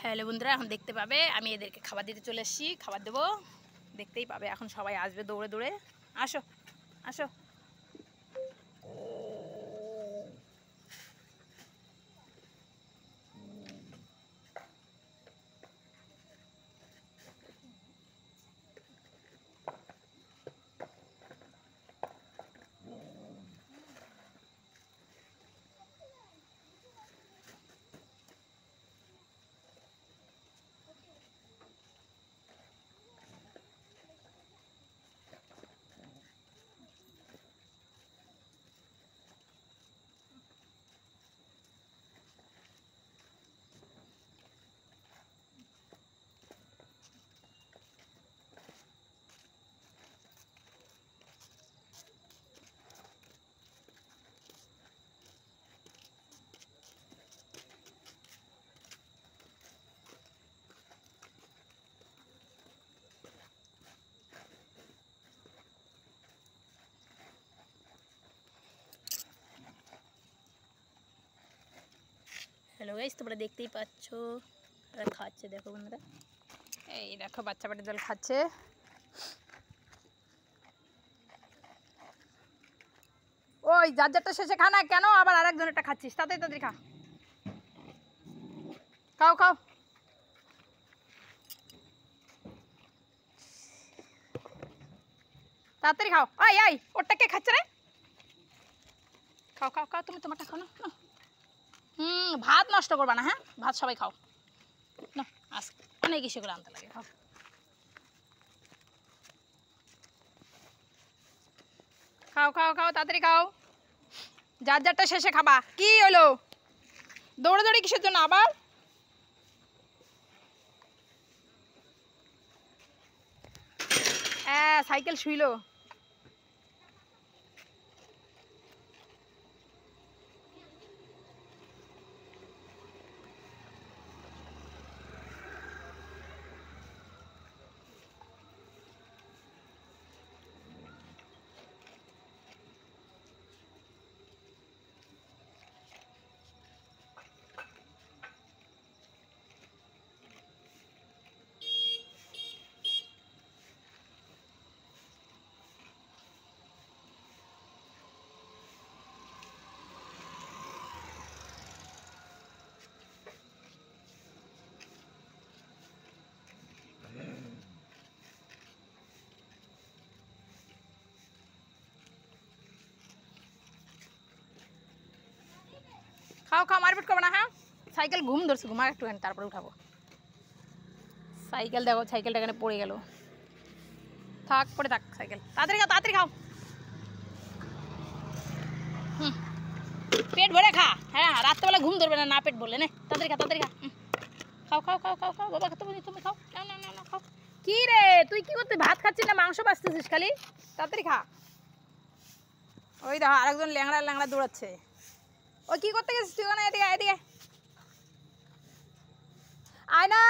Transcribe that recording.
Hello বন্ধুরা, এখন দেখতে পাবে আমি এদেরকে খাবার দিতে চলে এসেছি। খাবার দেবো, দেখতেই পাবে। এখন সবাই আসবে দৌড়ে দৌড়ে। আসো আসো। হ্যালো গাইস, তোমরা দেখতেই পাচ্ছ ওরা খাচ্ছে। দেখো বন্ধুরা, এই দেখো বাচ্চা পেটের জল খাচ্ছে। ওই যার যারটা শেষে খা না কেন, আবার আরেকজনেরটা খাচ্ছিস? তাড়াতাড়ি তাড়াতাড়ি খা, খাও খাও। তাড়াতাড়ি খাও। আয় আয়, ওরটা কে খাচ্ছে রে? খাও খাও খাও, তুমি তোমারটা খাও না। ভাত নষ্ট করবা না, হ্যাঁ? ভাত সবাই খাও না। আজ অনেক ইসে করে আনতে লাগে। খাও খাও খাও খাও, তাড়াতাড়ি খাও। যার যারটা শেষে খাবা। কি হলো দৌড়ে দৌড়ে কিসের জন্য আবার? হ্যাঁ, সাইকেল শুইলো। খাও খাও, মারপিট করবো না, হ্যাঁ? সাইকেল ঘুম ধরছে, ঘুমা একটুখানি, তারপরে উঠাবো। সাইকেল দেখো, সাইকেলটা এখানে পড়ে গেল। থাক, পড়ে থাক সাইকেল। তাড়াতাড়ি খাও, তাড়াতাড়ি খাও। পেট ভরে খা। হ্যাঁ, রাত্রেবেলা ঘুম ধরবে না, না পেট ভরলে। নে তাড়াতাড়ি খা, তাড়াতাড়ি খা। খাও খাও খাও খাও খাও, বাবা তুমি তুমি খাও। না না না না, খাও। কি রে, তুই কি করতে? ভাত খাচ্ছিস না মাংস বাঁচতেছিস খালি? তাড়াতাড়ি খা। ওই দেখো আরেকজন ল্যাংড়া ল্যাংড়া দৌড়াচ্ছে। ওই কি করতে গেছিস তুই? এদিকে এদিকে আয় না।